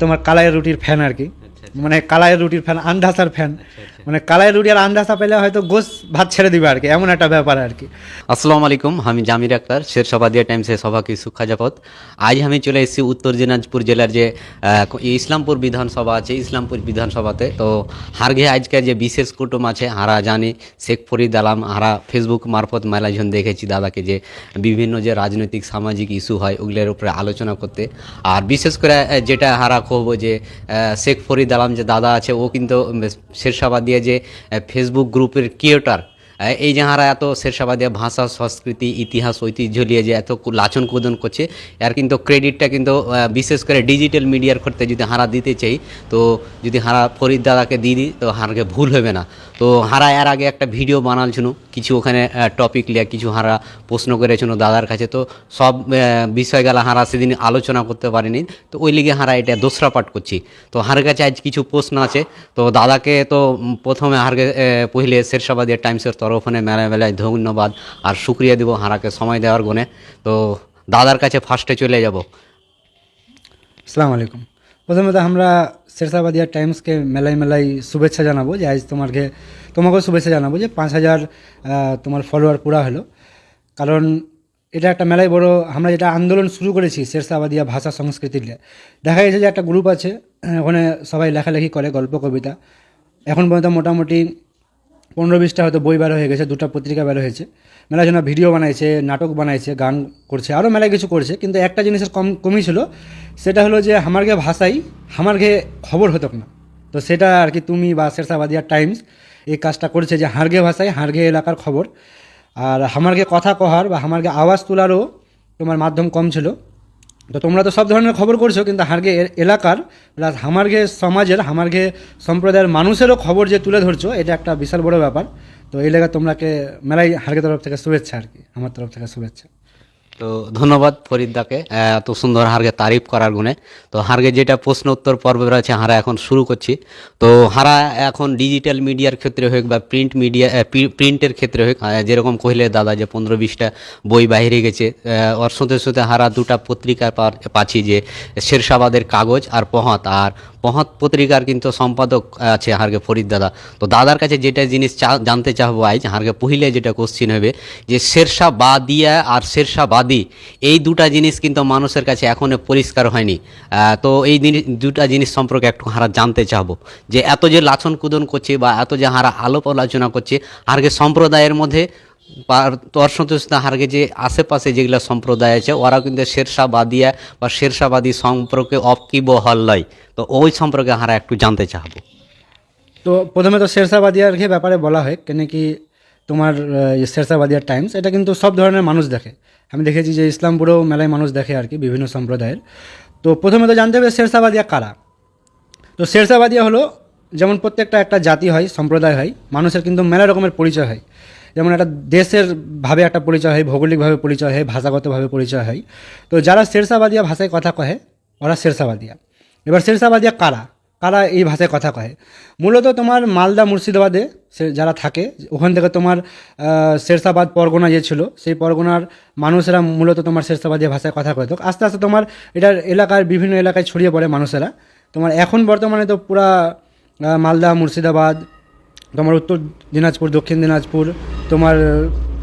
তোমার কালাই রুটির ফ্যান আর কি, মানে কালাই রুটির ফ্যান, আন্ডাসার ফ্যান, মানে কালাই রুটি আর আন্ডাসা পেলে হয়তো গোস ভাত ছেড়ে দিবে আর কি, এমন একটা ব্যাপার আর কি। আসসালামু আলাইকুম, আমি জামির আক্তার, শেরশাবাদিয়া টাইমসে সবাইকে সুখাজাপত। আজ আমি চলে এসেছি উত্তর দিনাজপুর জেলার যে ইসলামপুর বিধানসভা আছে, ইসলামপুর বিধানসভাতে। তো হারগে আজকের যে বিশেষ কুটুম আছে হারা জানি শেখ ফরিদ আলম, হারা ফেসবুক মারফত মেলাজন দেখেছি দাদাকে যে বিভিন্ন যে রাজনৈতিক সামাজিক ইস্যু হয় ওগুলোর উপরে আলোচনা করতে। আর বিশেষ করে যেটা হারা খুব যে শেখ ফরিদ আলম যে দাদা আছে ও কিন্তু শেরশাবাদিয়া যে ফেসবুক গ্রুপের ক্রিয়েটর, এই যে হারা এত শেরশাবাদিয়া ভাষা সংস্কৃতি ইতিহাস ঐতিহ্য নিয়ে যে এত লাচন কুদন করছে, এর কিন্তু ক্রেডিটটা কিন্তু বিশেষ করে ডিজিটাল মিডিয়ার করতে যদি হারা দিতে চাই, তো যদি হারা ফরিদ দাদাকে দিয়ে দিই তো হারকে ভুল হবে না। তো হারা এর আগে একটা ভিডিও বানালছিল, কিছু ওখানে টপিক লিয়ে কিছু হারা প্রশ্ন করেছিল দাদার কাছে, তো সব বিষয়গুলো হারা সেদিন আলোচনা করতে পারেনি, তো ওই লিগে হারা এটা দোসরা পাঠ করছি। তো হার কাছে আজ কিছু প্রশ্ন আছে, তো দাদাকে তো প্রথমে হারকে পहिले শেরশাবাদিয়া টাইমসের তরফনে মেলায় ধন্যবাদ আর শুক্রিয়া দিব হারাকে সময় দেওয়ার গুণে। তো দাদার কাছে ফার্স্টে চলে যাব। আসসালামু আলাইকুম। প্রথমত আমরা শেরশাবাদিয়া টাইমসকে মেলায় শুভেচ্ছা জানাবো, যে আজ তোমাকেও শুভেচ্ছা জানাবো যে 5,000 তোমার ফলোয়ার পুরা হলো। কারণ এটা একটা মেলায় বড়, আমরা যেটা আন্দোলন শুরু করেছি শেরশাবাদিয়া ভাষা সংস্কৃতির নিয়ে, দেখা গেছে যে একটা গ্রুপ আছে, ওখানে সবাই লেখালেখি করে গল্প কবিতা। এখন পর্যন্ত মোটামুটি 15-20টা হয়তো বই বের হয়ে গেছে, 2টা পত্রিকা বের হয়েছে। মেলায় জন্য ভিডিও বানাইছে, নাটক বানাইছে, গান করছে, আরও মেলায় কিছু করছে। কিন্তু একটা জিনিসের কমই ছিল, সেটা হলো যে হামারগে ভাষাই হামারগে খবর হতো না। তো সেটা আর কি তুমি বা শেরশাবাদিয়া টাইমস এই কাজটা করছে, যে হারগে ভাষায় হারগে এলাকার খবর আর হামারগে কথা কহার বা হামারগে আওয়াজ তোলারও তোমার মাধ্যম কম ছিল। তো তোমরা তো সব ধরনের খবর করছো, কিন্তু হারগে এলাকার প্লাস হামারগে সমাজের, হামারগে সম্প্রদায়ের মানুষেরও খবর যে তুলে ধরছো, এটা একটা বিশাল বড় ব্যাপার। তো এই লেগে তোমরাকে মেলায় হারগে তরফ থেকে শুভেচ্ছা আর কি, আমার তরফ থেকে শুভেচ্ছা। তো ধন্যবাদ ফরিদাকে এত সুন্দর হারগে তারিফ করার গুণে। তো হারগে যেটা প্রশ্ন উত্তর পর্ব রয়েছে হারা এখন শুরু করছি। তো হারা এখন ডিজিটাল মিডিয়ার ক্ষেত্রে হোক বা প্রিন্টের ক্ষেত্রে হোক, যেরকম কহিলে দাদা যে 15-20টা বই বাইরে গেছে, ওর সাথে সাথে হারা 2টা পত্রিকা পাচ্ছি, যে শেরশাবাদের কাগজ আর পহাত পত্রিকার কিন্তু সম্পাদক আছে হারগে ফরিদ দাদা। তো দাদার কাছে যেটা জিনিস জানতে চাহবো আজ হারগে পहिले যেটা কোশ্চিন হবে, যে শেরশাবাদিয়া আর শেরশাবাদী এই 2টা জিনিস কিন্তু মানুষের কাছে এখনো পরিষ্কার হয়নি। তো এই 2টা জিনিস সম্পর্কে একটু হারা জানতে চাহবো, যে এত যে লাছন কুদন করছে বা এত যে হারা আলোপ আলোচনা করছে হারগে সম্প্রদায়ের মধ্যে, তোর সাথে সাথে হারগে যে আশেপাশে যেগুলো সম্প্রদায় আছে ওরা কিন্তু শেরশাবাদিয়া বা শেরশাবাদী সম্পর্কে অকিবহাল লয়। তো ওই সম্পর্কে হারা একটু জানতে চাহবো। তো প্রথমে তো শেরশাবাদিয়ার ব্যাপারে বলা হয় কেন কি, তোমার শেরশাবাদিয়ার টাইমস এটা কিন্তু সব ধরনের মানুষ দেখে। আমি দেখেছি যে ইসলামপুরেও মেলায় মানুষ দেখে আর কি, বিভিন্ন সম্প্রদায়ের। তো প্রথমে তো জানতে হবে শেরশাবাদিয়া কারা। তো শেরশাবাদিয়া হলো, যেমন প্রত্যেকটা একটা জাতি হয়, সম্প্রদায় হয়, মানুষের কিন্তু মেলা রকমের পরিচয় হয়। যেমন একটা দেশের ভাবে একটা পরিচয় হয়, ভৌগোলিকভাবে পরিচয় হয়, ভাষাগতভাবে পরিচয় হয়। তো যারা শেরশাবাদিয়া ভাষায় কথা কহে ওরা শেরশাবাদিয়া। এবার শেরশাবাদিয়া কারা কারা এই ভাষায় কথা কহে, মূলত তোমার মালদা মুর্শিদাবাদে যারা থাকে, ওখান থেকে তোমার শেরশাবাদ পরগনা যে ছিল সেই পরগনার মানুষেরা মূলত তোমার শেরশাবাদিয়া ভাষায় কথা কয়। তো আস্তে আস্তে তোমার এটার এলাকার বিভিন্ন এলাকায় ছড়িয়ে পড়ে মানুষেরা। তোমার এখন বর্তমানে তো পুরা মালদা মুর্শিদাবাদ, তোমার উত্তর দিনাজপুর, দক্ষিণ দিনাজপুর, তোমার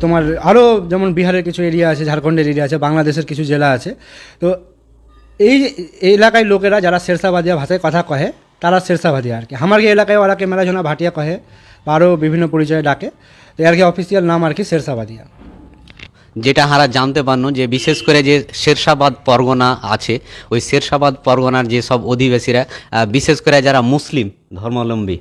তোমার আরও যেমন বিহারের কিছু এরিয়া আছে, ঝাড়খণ্ডের এরিয়া আছে, বাংলাদেশের কিছু জেলা আছে। তো এই এলাকায় লোকেরা যারা শেরশাবাদিয়া ভাষায় কথা কহে তারা শেরশাবাদিয়া আর কি। আমার এলাকায় ওরাকে মেলাজনা ভাটিয়া কহে বা আরও বিভিন্ন পরিচয়ে ডাকে। তো আর কি অফিসিয়াল নাম আর কি শেরশাবাদিয়া। যেটা হারা জানতে পারনো যে বিশেষ করে যে শেরশাবাদ পরগনা আছে, ওই শেরশাবাদ পরগনার যে সব অধিবাসীরা, বিশেষ করে যারা মুসলিম ধর্মাবলম্বী,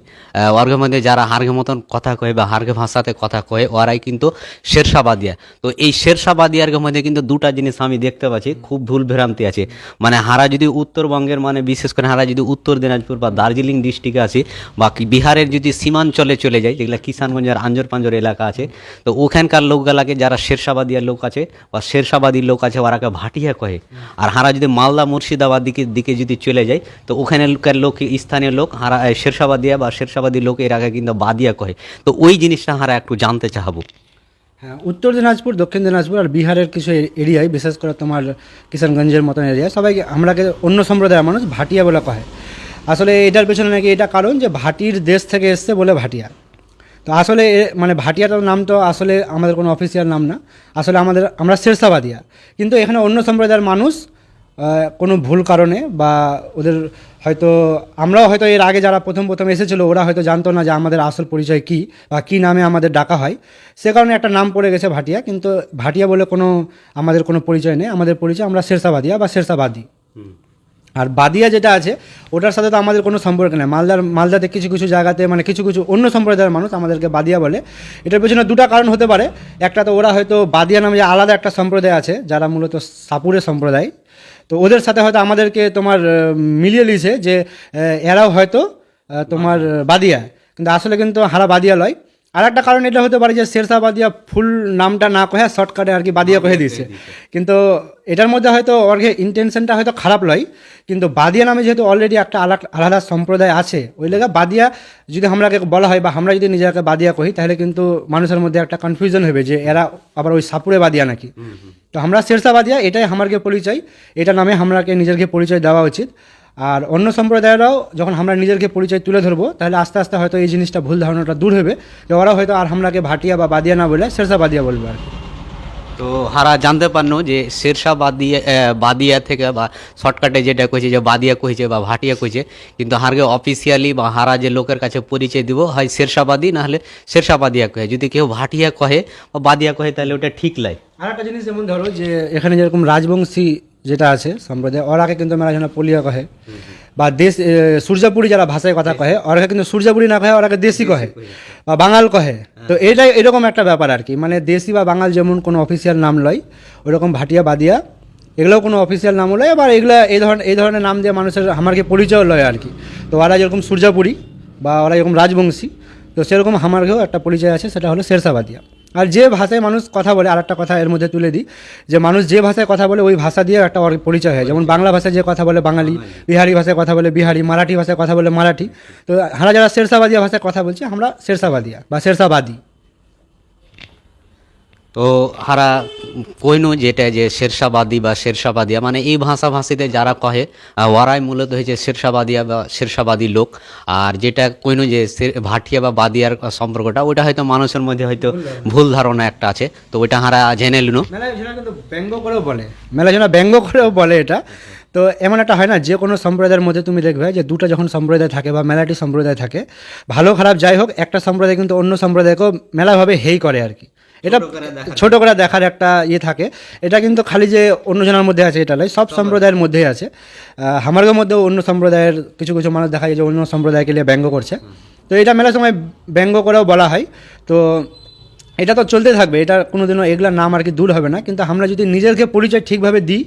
ওয়ার্গের মধ্যে যারা হারগে মতন কথা কয়ে বা হারগে ভাষাতে কথা কয়ে ওরাই কিন্তু শেরশাবাদিয়া। তো এই শেরশাবাদিয়ার মধ্যে কিন্তু 2টা জিনিস আমি দেখতে পাচ্ছি খুব ভুল ভ্রান্তি আছে। মানে হারা যদি উত্তরবঙ্গের, মানে বিশেষ করে হারা যদি উত্তর দিনাজপুর বা দার্জিলিং ডিস্ট্রিক্টে আসি বা বিহারের যদি সীমাঞ্চলে চলে যায়, যেগুলো কিষানগঞ্জের আঞ্জর পাঞ্জর এলাকা আছে, তো ওখানকার লোকগুলাকে যারা শেরশাবাদিয়ার লোক আছে বা শেরশাবাদীর লোক আছে ওরাকে ভাটিয়া কহে। আর হারা যদি মালদা মুর্শিদাবাদ দিকে যদি চলে যায়, তো ওখানকার লোক, স্থানীয় লোক হারা শেরশাবাদিয়া বা শেরশাবাদী লোক এর আগে কিন্তু বাদিয়া কহে। তো ওই জিনিসটা হারা একটু জানতে চাহবো। হ্যাঁ, উত্তর দিনাজপুর, দক্ষিণ দিনাজপুর আর বিহারের কিছু এরিয়ায়, বিশেষ করে তোমার কিষানগঞ্জের মতন এরিয়া, সবাইকে আমরাকে অন্য সম্প্রদায়ের মানুষ ভাটিয়া বলে কহে। আসলে এটার পেছনে নাকি এটা কারণ যে ভাটির দেশ থেকে এসছে বলে ভাটিয়া। তো আসলে মানে ভাটিয়াটার নাম তো আসলে আমাদের কোনো অফিসিয়াল নাম না, আসলে আমরা শেরশাবাদিয়া। কিন্তু এখানে অন্য সম্প্রদায়ের মানুষ কোনো ভুল কারণে বা ওদের হয়তো, আমরাও হয়তো এর আগে যারা প্রথম এসেছিলো ওরা হয়তো জানতো না যে আমাদের আসল পরিচয় কী বা কী নামে আমাদের ডাকা হয়, সে কারণে একটা নাম পড়ে গেছে ভাটিয়া। কিন্তু ভাটিয়া বলে আমাদের কোনো পরিচয় নেই, আমাদের পরিচয় আমরা শেরশাবাদিয়া বা শেরশাবাদী। আর বাদিয়া যেটা আছে ওটার সাথে তো আমাদের কোনো সম্পর্ক নেই। মালদাতে কিছু কিছু জায়গাতে মানে কিছু কিছু অন্য সম্প্রদায়ের মানুষ আমাদেরকে বাদিয়া বলে। এটার পেছনে দুটো কারণ হতে পারে। একটা তো ওরা হয়তো বাদিয়া নামে যে আলাদা একটা সম্প্রদায় আছে যারা মূলত সাপুরের সম্প্রদায়, তো ওদের সাথে হয়তো আমাদেরকে মিলিয়ে লিছে যে এরাও হয়তো তোমার বাদিয়া, কিন্তু আসলে কিন্তু হারা বাদিয়া লয়। আর একটা কারণ এটা হতে পারে যে শেরশাবাদিয়া ফুল নামটা না কহে শর্টকাটে আর কি বাদিয়া কহে দিয়েছে। কিন্তু এটার মধ্যে হয়তো ওর ইন্টেনশনটা হয়তো খারাপ লয়, কিন্তু বাদিয়া নামে যেহেতু অলরেডি একটা আলাদা সম্প্রদায় আছে, ওই লেগে বাদিয়া যদি আমরাকে বলা হয় বা আমরা যদি নিজেকে বাদিয়া কহি, তাহলে কিন্তু মানুষের মধ্যে একটা কনফিউশন হবে যে এরা আবার ওই সাপুরে বাদিয়া নাকি। তো আমরা শেরশাবাদিয়া, এটাই আমারকে পরিচয়, এটা নামে আমরাকে নিজেকে পরিচয় দেওয়া উচিত। আর অন্য সম্প্রদায়েরাও যখন আমরা নিজেকে পরিচয় তুলে ধরবো, তাহলে আস্তে আস্তে হয়তো এই জিনিসটা ভুল ধারণাটা দূর হবে, যে ওরা হয়তো আর আমরাকে ভাটিয়া বা বাদিয়া না বলে শেরশাবাদিয়া বলবে আর কি। তো হারা জানতে পারনো যে শেরশাহ বাদিয়া থেকে বা শর্টকাটে যেটা কইছে যে বাদিয়া কইছে বা ভাটিয়া কইছে, কিন্তু হারকে অফিসিয়ালি বা হারা যে লোকের কাছে পরিচয় দিব হয় শেরশাবাদী না হলে শেরশাবাদিয়া কহে। যদি কেউ ভাটিয়া কহে বা বাদিয়া কহে তাহলে ওটা ঠিক লাই। আর একটা জিনিস যেমন ধরো যে এখানে যেরকম রাজবংশী যেটা আছে সম্প্রদায়, ওরাকে কিন্তু মেলা জন পলিয়া কহে, বা সূর্যাপুরি যারা ভাষায় কথা কহে ওরাকে কিন্তু সূর্যাপুরি না কহে, ওরাকে দেশি কহে বা বাঙাল কহে। তো এইটাই এরকম একটা ব্যাপার আর কি, মানে দেশি বা বাঙাল যেমন কোনো অফিসিয়াল নাম লয়, ওইরকম ভাটিয়া বাদিয়া এগুলোও কোনো অফিসিয়াল নাম লয়। আবার এগুলো এই ধরনের নাম দিয়ে মানুষের আমারকে পরিচয় লয় আর কি। তো ওরা যেরকম সূর্যাপুরি বা ওরা যেরকম রাজবংশী, তো সেরকম আমারকেও একটা পরিচয় আছে, সেটা হলো শেরশাবাদিয়া। আর যে ভাষায় মানুষ কথা বলে, আর একটা কথা এর মধ্যে তুলে দিই, যে মানুষ যে ভাষায় কথা বলে ওই ভাষা দিয়ে একটা পরিচয় হয়। যেমন বাংলা ভাষায় যে কথা বলে বাঙালি, বিহারি ভাষায় কথা বলে বিহারি, মারাঠি ভাষায় কথা বলে মারাঠি। তো আমরা যারা শেরশাবাদিয়া ভাষায় কথা বলছি, আমরা শেরশাবাদিয়া বা শেরশাবাদী। তো হারা কইনো যেটা যে শেরশাবাদী বা শেরশাবাদিয়া, মানে এই ভাষাভাষীতে যারা কহে ওরাই মূলত হয়েছে শেরশাবাদিয়া বা শেরশাবাদী লোক। আর যেটা কইনো যে ভাটিয়া বা বাদিয়ার সম্পর্কটা, ওইটা হয়তো মানুষের মধ্যে হয়তো ভুল ধারণা একটা আছে, তো ওইটা হারা জেনে লিনো। মেলা কিন্তু ব্যঙ্গ করেও বলে, ব্যঙ্গ করেও বলে এটা। তো এমন একটা হয় না, যে কোনো সম্প্রদায়ের মধ্যে তুমি দেখবে যে দুটো যখন সম্প্রদায় থাকে বা মেলাটি সম্প্রদায় থাকে, ভালো খারাপ যাই হোক, একটা সম্প্রদায় কিন্তু অন্য সম্প্রদায়কেও মেলাভাবে হেই করে আর কি। এটা ছোট করে দেখার একটা ইয়ে থাকে। এটা কিন্তু খালি যে অন্যজনের মধ্যে আছে এটা নয়, সব সম্প্রদায়ের মধ্যেই আছে। আমাদের মধ্যেও অন্য সম্প্রদায়ের কিছু কিছু মানুষ দেখা যায় যে অন্য সম্প্রদায়কে নিয়ে ব্যঙ্গ করছে। তো এটা মেলার সময় ব্যঙ্গ করেও বলা হয়। তো এটা তো চলতে থাকবে, এটা কোনোদিনও এগুলার নাম আর কি দূর হবে না। কিন্তু আমরা যদি নিজেকে পরিচয় ঠিকভাবে দিই,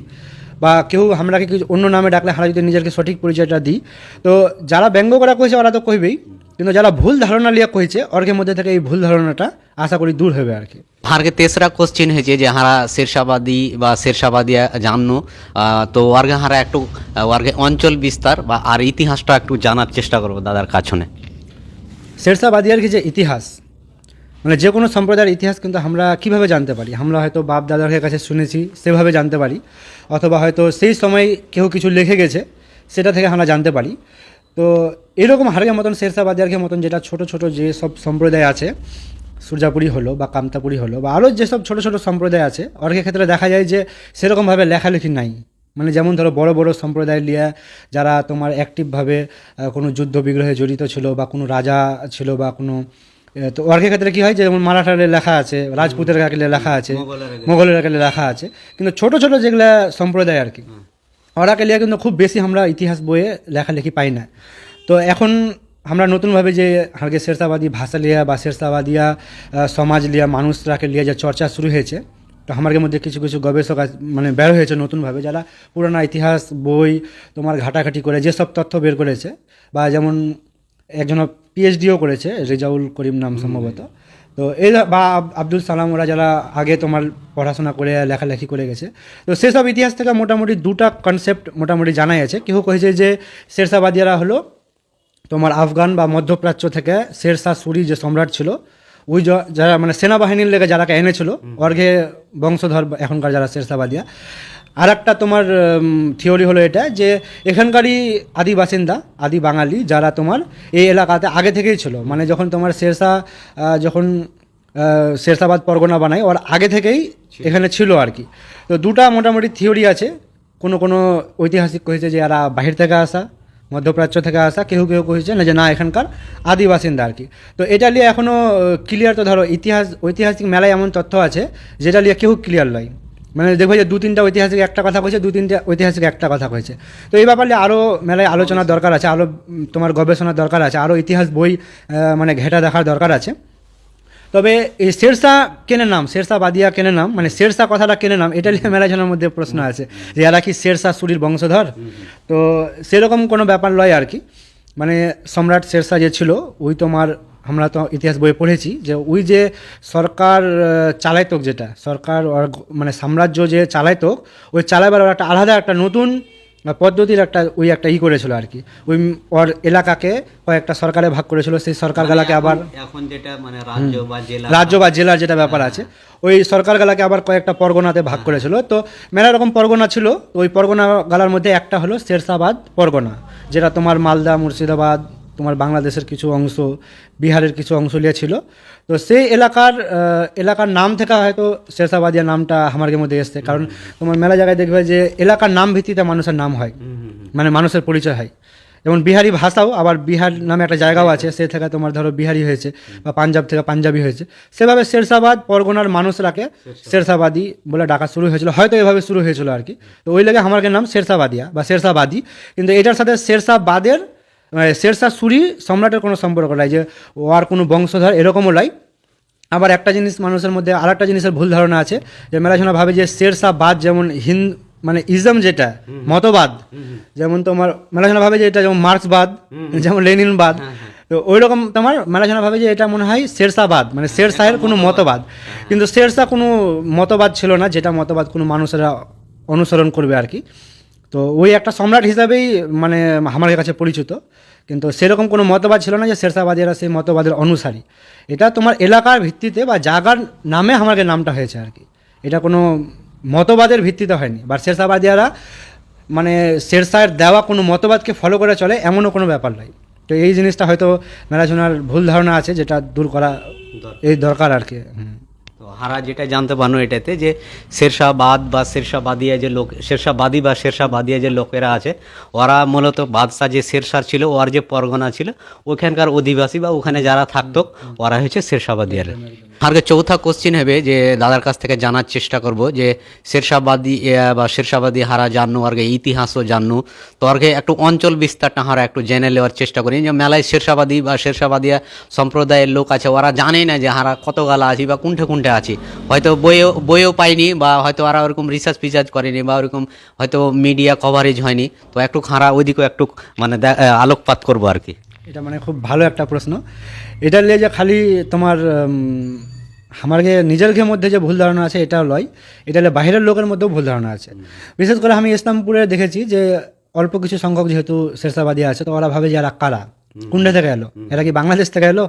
বা কেউ আমরাকে কিছু অন্য নামে ডাকলে আমরা যদি নিজেকে সঠিক পরিচয়টা দিই, তো যারা ব্যঙ্গ করা কইছে ওরা তো কইবেই, কিন্তু যারা ভুল ধারণা লিয়ে কইছে ওর মধ্যে থেকে এই ভুল ধারণাটা আশা করি দূর হবে আর কি। হারকে তেসরা কোশ্চেন হয়েছে যে হারা শেরশাবাদী বা শেরশাবাদিয়া জানো, তো ওয়ার্গে হারা একটু ওয়ার্গে অঞ্চল বিস্তার বা আর ইতিহাসটা একটু জানার চেষ্টা করবো দাদার কাছনে। শেরশাবাদিয়ার কি যে ইতিহাস, মানে যে কোনো সম্প্রদায়ের ইতিহাস কিন্তু আমরা কীভাবে জানতে পারি, আমরা হয়তো বাপ দাদার কাছে শুনেছি সেভাবে জানতে পারি, অথবা হয়তো সেই সময় কেউ কিছু লিখে গেছে সেটা থেকে আমরা জানতে পারি। তো এরকম হারের মতন শেরশাবাদিয়ার মতন যেটা ছোট ছোট যে সব সম্প্রদায় আছে, সূর্যাপুরি হলো বা কামতাপুরি হলো বা আরও যেসব ছোটো ছোটো সম্প্রদায় আছে, ওর ক্ষেত্রে দেখা যায় যে সেরকমভাবে লেখালেখি নাই। মানে যেমন ধরো বড় বড় সম্প্রদায় লিয়া যারা তোমার অ্যাক্টিভভাবে কোনো যুদ্ধ বিগ্রহে জড়িত ছিল বা কোনো রাজা ছিল বা কোনো, তো ওর ক্ষেত্রে কী হয়, যেমন মারাঠার লেখা আছে, রাজপুতের কাকলে লেখা আছে, মোগলের কাকলে লেখা আছে। কিন্তু ছোট ছোট যেগুলা সম্প্রদায় আর কি, ওরাকে লিয়ে কিন্তু খুব বেশি আমরা ইতিহাস বইয়ে লেখালেখি পাই না। তো এখন আমরা নতুনভাবে যে আগে শেরশাবাদী ভাষা লিয়া বা শেরশাবাদিয়া সমাজ লিয়া মানুষরাকে লিয়ে যে চর্চা শুরু হয়েছে, তো আমাদের মধ্যে কিছু কিছু গবেষক মানে বের হয়েছে নতুনভাবে, যারা পুরোনো ইতিহাস বই তোমার ঘাটাঘাটি করে যেসব তথ্য বের করেছে, বা যেমন একজন পিএইচডিও করেছে, রেজাউল করিম নাম সম্ভবত। তো এই বা আব্দুল সালাম, ওরা যারা আগে তোমার পড়াশোনা করে লেখালেখি করে গেছে, তো সেসব ইতিহাস থেকে মোটামুটি দুটা কনসেপ্ট মোটামুটি জানাই আছে। কেউ কয়েছে যে শেরশাবাদিয়ারা হলো তোমার আফগান বা মধ্যপ্রাচ্য থেকে শেরশাহ সুরি যে সম্রাট ছিল, ওই যারা মানে সেনাবাহিনীর লেগে যারাকে এনেছিল অর্ঘে বংশধর এখনকার যারা শেরশাবাদিয়া। আর একটা তোমার থিওরি হলো এটা যে এখানকারই আদি বাসিন্দা, আদি বাঙালি যারা তোমার এই এলাকাতে আগে থেকেই ছিল, মানে যখন তোমার শেরশাহ যখন শেরশাবাদ পরগনা বানায় ওর আগে থেকেই এখানে ছিল আর কি। তো দুটা মোটামুটি থিওরি আছে। কোনো কোনো ঐতিহাসিক কয়েছে যে এরা বাহির থেকে আসা, মধ্যপ্রাচ্য থেকে আসা, কেউ কেউ কয়েছে না যে না এখানকার আদি বাসিন্দা আর কি। তো এটা নিয়ে এখনও ক্লিয়ার, তো ধরো ঐতিহাসিক মেলায় এমন তথ্য আছে যেটা নিয়ে কেউ ক্লিয়ার নয়, মানে দেখবে যে 2-3টা ঐতিহাসিক একটা কথা কয়েছে, 2-3টা ঐতিহাসিক একটা কথা কয়েছে। তো এই ব্যাপারে আরও মেলায় আলোচনার দরকার আছে, আরও তোমার গবেষণার দরকার আছে, আরও ইতিহাস বই মানে ঘেঁটা দেখার দরকার আছে। তবে এই শেরশাহ কেনে নাম, শেরশাহ বাদিয়া কেনে নাম, মানে শেরশাহ কথাটা কেনে নাম, এটা নিয়ে মেলাজনের মধ্যে প্রশ্ন আছে যে এরা কি শেরশাহ সুরির বংশধর। তো সেরকম কোনো ব্যাপার নয় আর কি। মানে সম্রাট শেরশাহ যে ছিল ওই তোমার, আমরা তো ইতিহাস বইয়ে পড়েছি যে ওই যে সরকার চালাইতক, যেটা সরকার মানে সাম্রাজ্য যে চালাইতক, ওই চালাইবার একটা আলাদা একটা নতুন পদ্ধতির একটা করেছিল আর কি। ওই ওর এলাকাকে কয়েকটা সরকারে ভাগ করেছিল, সেই সরকারগুলাকে আবার এখন যেটা মানে রাজ্য বা জেলার যেটা ব্যাপার আছে, ওই সরকারগুলাকে আবার কয়েকটা পরগনাতে ভাগ করেছিল। তো মেলা রকম পরগনা ছিল, তো ওই পরগনাগুলার মধ্যে একটা হলো শেরশাবাদ পরগনা, যেটা তোমার মালদা, মুর্শিদাবাদ, তোমার বাংলাদেশের কিছু অংশ, বিহারের কিছু অংশ নিয়ে ছিল। তো সেই এলাকার নাম থেকে হয়তো শেরশাবাদিয়া নামটা আমাদের মধ্যে এসছে, কারণ তোমার মেলা জায়গায় দেখবে যে এলাকার নাম ভিত্তিতে মানুষের নাম হয়, মানে মানুষের পরিচয় হয়। যেমন বিহারি ভাষাও, আবার বিহার নামে একটা জায়গাও আছে, সে থেকে তোমার ধরো বিহারি হয়েছে, বা পাঞ্জাব থেকে পাঞ্জাবি হয়েছে। সেভাবে শেরশাবাদ পরগনার মানুষরাকে শেরশাবাদী বলে ডাকা শুরু হয়েছিল, হয়তো এভাবে শুরু হয়েছিল আর কি। তো ওই লাগে আমাদের নাম শেরশাবাদিয়া বা শেরশাবাদী। কিন্তু এটার সাথে শেরশাবাদের শেরশাহ সুরি সম্রাটের কোনো সম্পর্ক নাই, যে ও আর কোনো বংশধর এরকমও নাই। আবার একটা জিনিস মানুষের মধ্যে আর একটা জিনিসের ভুল ধারণা আছে, যে মেলাজনা ভাবে যে শেরশাবাদ যেমন মানে ইজম যেটা মতবাদ, যেমন তোমার মেলাজনা ভাবে যে এটা যেমন মার্ক্সবাদ, যেমন লেনিনবাদ, তো ওই রকম তোমার মেলাজনা ভাবে যে এটা মনে হয় শেরশাবাদ, মানে শেরশাহের কোনো মতবাদ। কিন্তু শেরশাহ কোনো মতবাদ ছিল না, যেটা মতবাদ কোনো মানুষেরা অনুসরণ করবে আর কি। তো ওই একটা সম্রাট হিসাবেই মানে আমাদের কাছে পরিচিত, কিন্তু সেরকম কোনো মতবাদ ছিল না যে শেরশাবাদীরা সেই মতবাদের অনুসারী। এটা তোমার এলাকার ভিত্তিতে বা জায়গার নামে আমাদের নামটা হয়েছে আর কি, এটা কোনো মতবাদের ভিত্তিতে হয়নি। বা শেরশাবাদীরা মানে শেরশাহের দেওয়া কোনো মতবাদকে ফলো করে চলে এমনও কোনো ব্যাপার নয়। তো এই জিনিসটা হয়তো মেলাজনার ভুল ধারণা আছে, যেটা দূর করা এই দরকার আর কি। তো হারা যেটা জানতে পারলো এটাতে যে শেরশাবাদ বা শেরশাবাদিয়া যে লোক, শেরশাবাদী বা শেরশাবাদিয়া যে লোকেরা আছে, ওরা মূলত বাদশাহ যে শেরশাহ ছিল, ওর যে পরগনা ছিল ওখানকার অধিবাসী বা ওখানে যারা থাকতো ওরা হচ্ছে শেরশাবাদিয়ার। আর চৌথা কোশ্চিন হবে যে দাদার কাছ থেকে জানার চেষ্টা করব যে শেরশাবাদী বা শেরশাবাদী হারা জানু আর ইতিহাসও জানু, তো আর একটু অঞ্চল বিস্তারটা হারা একটু জেনে নেওয়ার চেষ্টা করি। যে মেলায় শেরশাবাদী বা শেরশাবাদিয়া সম্প্রদায়ের লোক আছে, ওরা জানে না যে হারা কত গালা আছি বা কোনঠে কোনঠে আছি, হয়তো বইও পাইনি, বা হয়তো ওরা ওরকম রিসার্চ ফিচার্জ করেনি, বা ওরকম হয়তো মিডিয়া কভারেজ হয়নি। তো একটু হারা ওইদিকেও একটু মানে আলোকপাত করবো আর কি। এটা মানে খুব ভালো একটা প্রশ্ন। এটা নিয়ে যে খালি তোমার আমার নিজের মধ্যে যে ভুল ধারণা আছে এটা লয়, এটা বাইরের লোকের মধ্যেও ভুল ধারণা আছে। বিশেষ করে আমি ইসলামপুরে দেখেছি যে অল্প কিছু সংখ্যক যেহেতু শেরশাবাদী আছে, তো ওরা ভাবে যে এরা কারা, কোনটা থেকে এলো, এরা কি বাংলাদেশ থেকে এলো।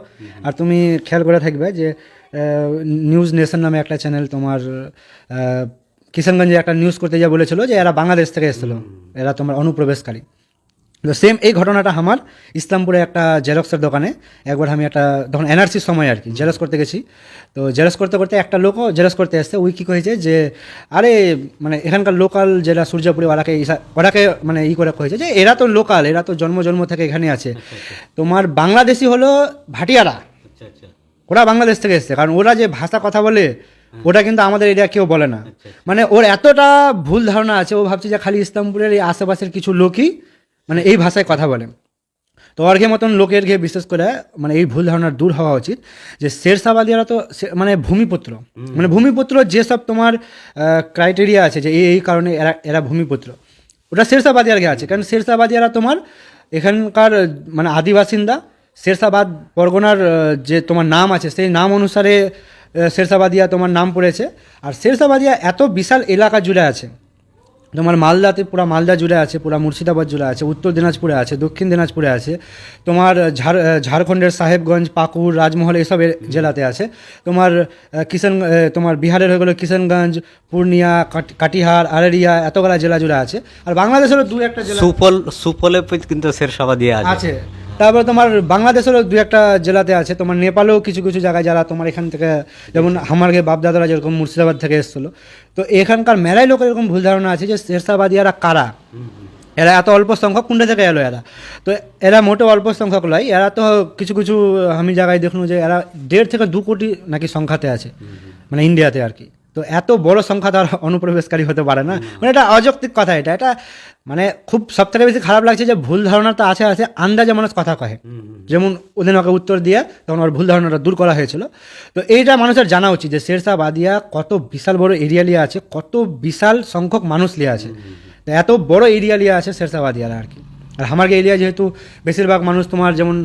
আর তুমি খেয়াল করে থাকবে যে নিউজ নেশন নামে একটা চ্যানেল তোমার কিষানগঞ্জে একটা নিউজ করতে গিয়ে বলেছিল যে এরা বাংলাদেশ থেকে এসেছিলো, এরা তোমার অনুপ্রবেশকারী। তো সেম এই ঘটনাটা আমার ইসলামপুরে একটা জেরক্সের দোকানে একবার আমি একটা তখন এনআরসির সময় আর কি জেরক্স করতে গেছি। তো জেরক্স করতে করতে একটা লোকও জেরক্স করতে আসছে, ওই কী কয়েছে যে আরে মানে এখানকার লোকাল যেটা সূর্যাপুরে ওরাকে মানে করে কয়েছে যে এরা তো লোকাল, এরা তো জন্ম থেকে এখানে আছে, তোমার বাংলাদেশি হলো ভাটিয়ারা, ওরা বাংলাদেশ থেকে এসছে, কারণ ওরা যে ভাষা কথা বলে ওটা কিন্তু আমাদের এরিয়া কেউ বলে না। মানে ওর এতটা ভুল ধারণা আছে, ও ভাবছে যে খালি ইসলামপুরের এই আশেপাশের কিছু লোকই মানে এই ভাষায় কথা বলে। তো অর্ঘে মতন লোকের ঘে বিশেষ করে মানে এই ভুল ধারণার দূর হওয়া উচিত যে শেরশাবাদীরা তো মানে ভূমিপুত্র যেসব তোমার ক্রাইটেরিয়া আছে যে এই কারণে এরা ভূমিপুত্র, ওটা শেরশাবাদীর ঘে আছে। কারণ শেরশাবাদীরা তোমার এখানকার মানে আদিবাসিন্দা, শেরশাবাদ পরগনার যে তোমার নাম আছে সেই নাম অনুসারে শেরশাবাদিয়া তোমার নাম পড়েছে। আর শেরশাবাদিয়া এত বিশাল এলাকা জুড়ে আছে, তোমার মালদাতে পুরা মালদা জুড়ে আছে, পুরা মুর্শিদাবাদ জুড়ে আছে, উত্তর দিনাজপুরে আছে, দক্ষিণ দিনাজপুরে আছে, তোমার ঝাড়খণ্ডের সাহেবগঞ্জ, পাকুড়, রাজমহল এসব জেলাতে আছে। তোমার তোমার বিহারের হয়ে গেলো কিষানগঞ্জ, পূর্ণিয়া, কাটিহার, আরেরিয়া, এতগুলা জেলা জুড়ে আছে। আর বাংলাদেশেরও দু একটা জেলা সুফলে কিন্তু শেরশাবাদিয়া আছে। আছে। তারপরে তোমার বাংলাদেশেরও দু একটা জেলাতে আছে, তোমার নেপালেও কিছু কিছু জায়গায় যারা তোমার এখান থেকে, যেমন আমার বাপদাদারা যেরকম মুর্শিদাবাদ থেকে এসেছিলো। তো এখানকার মেলায় লোকের এরকম ভুল ধারণা আছে যে শেরশাবাদিয়ারা কারা, এরা এত অল্প সংখ্যক কুণ্ডে থেকে এলো এরা। তো এরা মোটে অল্প সংখ্যক নয়, এরা তো কিছু কিছু আমি জায়গায় দেখুন যে এরা 1.5 থেকে 2 কোটি নাকি সংখ্যাতে আছে, মানে ইন্ডিয়াতে আর কি। তো এত বড় সংখ্যা তার অনুপ্রবেশকারী হতে পারে না, মানে এটা অযৌক্তিক কথা। এটা মানে খুব সব থেকে বেশি খারাপ লাগছে যে ভুল ধারণা তো আছে আছে, আন্দাজে মানুষ কথা কহে। যেমন ওদের ওকে উত্তর দিয়ে তখন ওর ভুল ধারণাটা দূর করা হয়েছিল। তো এইটা মানুষের জানা উচিত যে শেরশাবাদিয়া কত বিশাল বড় এরিয়া নিয়ে আছে, কত বিশাল সংখ্যক মানুষ নিয়ে আছে। তো এত বড় এরিয়া নিয়ে আছে শেরশাবাদিয়ারা আর কি। আর আমার এরিয়া যেহেতু বেশিরভাগ মানুষ তোমার যেমন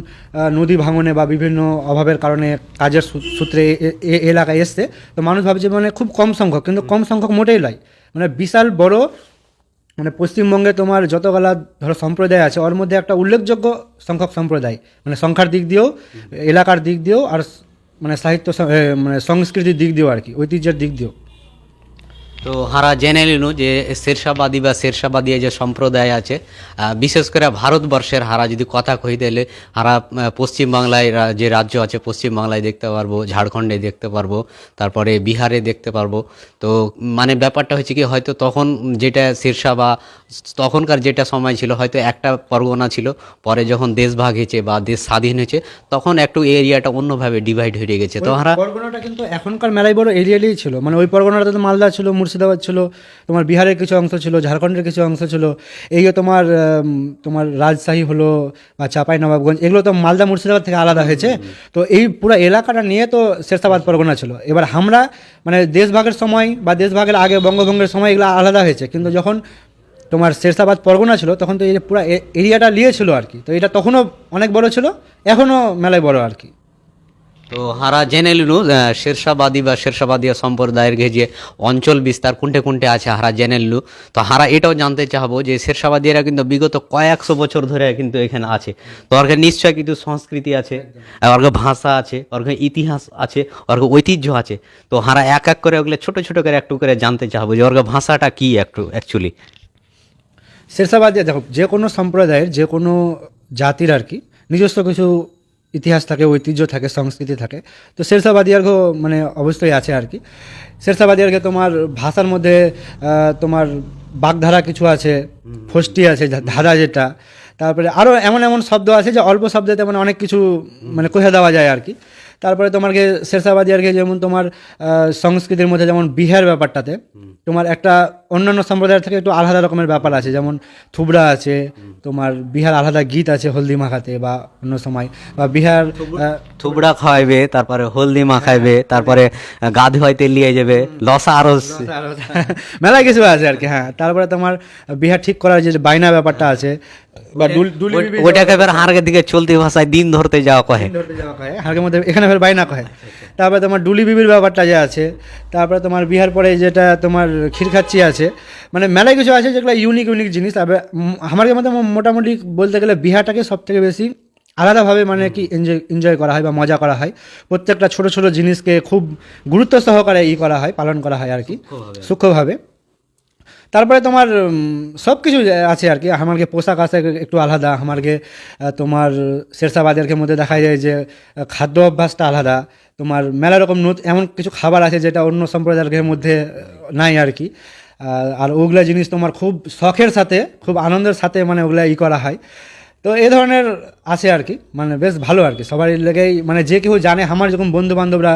নদী ভাঙনে বা বিভিন্ন অভাবের কারণে কাজের সূত্রে এলাকায় এসছে, তো মানুষ ভাবছে মানে খুব কম সংখ্যক, কিন্তু কম সংখ্যক মোটেই নয়, মানে বিশাল বড়। মানে পশ্চিমবঙ্গে তোমার যতগুলা ধরো সম্প্রদায় আছে ওর মধ্যে একটা উল্লেখযোগ্য সংখ্যক সম্প্রদায়, মানে সংখ্যার দিক দিয়েও, এলাকার দিক দিয়েও, আর মানে সাহিত্য মানে সংস্কৃতির দিক দিয়েও আর কি, ঐতিহ্যের দিক দিয়েও। তো হারা জেনে নিল যে শেরশাবাদী বা শেরশাবাদী যে সম্প্রদায় আছে, বিশেষ করে ভারতবর্ষের হারা যদি কথা কইতে এলে হারা পশ্চিমবাংলায় যে রাজ্য আছে, পশ্চিমবাংলায় দেখতে পারবো, ঝাড়খণ্ডে দেখতে পারবো, তারপরে বিহারে দেখতে পারবো। তো মানে ব্যাপারটা হচ্ছে কি, হয়তো তখন যেটা শেরশাহ বা তখনকার যেটা সময় ছিল, হয়তো একটা পরগনা ছিল, পরে যখন দেশ ভাগ হয়েছে বা দেশ স্বাধীন হয়েছে তখন একটু এরিয়াটা অন্যভাবে ডিভাইড হয়ে গেছে। তো হারা পরগনাটা কিন্তু এখনকার মেলায় বড় এরিয়ালেই ছিল, মানে ওই পরগনাটা তো মালদা ছিল, মুর্শিদাবাদ ছিল, তোমার বিহারের কিছু অংশ ছিল, ঝাড়খণ্ডের কিছু অংশ ছিল, এই তোমার তোমার রাজশাহী হলো বা চাঁপাই নবাবগঞ্জ, এগুলো তো মালদা মুর্শিদাবাদ থেকে আলাদা হয়েছে। তো এই পুরো এলাকাটা নিয়ে তো শেরশাবাদ পরগনা ছিল। এবার আমরা মানে দেশভাগের সময় বা দেশভাগের আগে বঙ্গভঙ্গের সময় এগুলো আলাদা হয়েছে, কিন্তু যখন তোমার শেরশাবাদ পরগনা ছিল তখন তো এই পুরো এরিয়াটা নিয়েছিল আর কি। তো এটা তখনও অনেক বড় ছিল, এখনও মেলায় বড় আর কি। তো হারা জেনে লিনু শেরশাবাদী বা শেরশাবাদীয় সম্প্রদায়ের যে অঞ্চল বিস্তার কোনটে কোনটে আছে হারা জেনে লিলু। তো হারা এটাও জানতে চাহবো যে শেরশাবাদীরা কিন্তু বিগত কয়েকশো বছর ধরে কিন্তু এখানে আছে। তো ওর নিশ্চয় কিন্তু সংস্কৃতি আছে, ওর ভাষা আছে, ওর ইতিহাস আছে, ওর ঐতিহ্য আছে। তো হারা এক এক করে ওগুলো ছোট ছোট করে একটু করে জানতে চাহবো যে ওর ভাষাটা কি একটু অ্যাকচুয়ালি। শেরশাবাদিয়া দেখো, যে কোনো সম্প্রদায়ের যে কোনো জাতির আর কি নিজস্ব কিছু ইতিহাস থাকে, ঐতিহ্য থাকে, সংস্কৃতি থাকে। তো শেরশাবাদিয়ারও মানে অবশ্যই আছে আর কি। শেরশাবাদিয়ারকে তোমার ভাষার মধ্যে তোমার বাগধারা কিছু আছে, ফষ্টি আছে, ধাঁধা যেটা, তারপরে আরও এমন এমন শব্দ আছে যে অল্প শব্দতে মানে অনেক কিছু মানে কহে দেওয়া যায় আর কি। তারপরে তোমাকে শেরশাবাদিয়ারকে যেমন তোমার সংস্কৃতির মধ্যে যেমন বিহার ব্যাপারটাতে তোমার একটা অন্যান্য সম্প্রদায়ের থেকে একটু আলাদা রকমের ব্যাপার আছে, যেমন থুবড়া আছে, তোমার বিহার আলাদা গীত আছে হলদি মাখাতে বা অন্য সময়, বা বিহার থুবড়া খাওয়াইবে, তারপরে হলদি মাখাইবে, তারপরে গা ধোয়াইতে লিয়ে যাবে, লসা আরো মেলায় কিছু আছে আর কি। হ্যাঁ, তারপরে তোমার বিহার ঠিক করার যে বাইনা ব্যাপারটা আছে, বা ওইটাকে এবার হাড়ের দিকে চলতি ভাষায় দিন ধরতে যাওয়া কহে, হাড়ের মধ্যে এখানে ফের বাইনা কহে। তারপরে তোমার ডুলি বিবির ব্যাপারটা যে আছে, তারপরে তোমার বিহার পরে যেটা তোমার ক্ষীরখাচ্ছি আছে, মানে মেলায় কিছু আছে যেগুলো ইউনিক ইউনিক জিনিস। তবে আমার মধ্যে মোটামুটি বলতে গেলে বিহারটাকে সব থেকে বেশি আলাদাভাবে মানে কি এনজয় করা হয় বা মজা করা হয়। প্রত্যেকটা ছোট ছোট জিনিসকে খুব গুরুত্ব সহকারে করা হয়, পালন করা হয় আর কি, সূক্ষ্মভাবে। তারপরে তোমার সব কিছু আছে আর কি। আমাকে পোশাক আছে একটু আলাদা, আমাকে তোমার শেরশাবাদের মধ্যে দেখা যায় যে খাদ্য অভ্যাসটা আলাদা। তোমার মেলা রকম এমন কিছু খাবার আছে যেটা অন্য সম্প্রদায়ের মধ্যে নাই আর কি। আর ওগুলা জিনিস তোমার খুব শখের সাথে, খুব আনন্দের সাথে মানে ওগুলা করা হয়। তো এই ধরনের আছে আর কি, মানে বেশ ভালো আর কি। সবার লেগেই মানে যে কেউ জানে, আমার যখন বন্ধু বান্ধবরা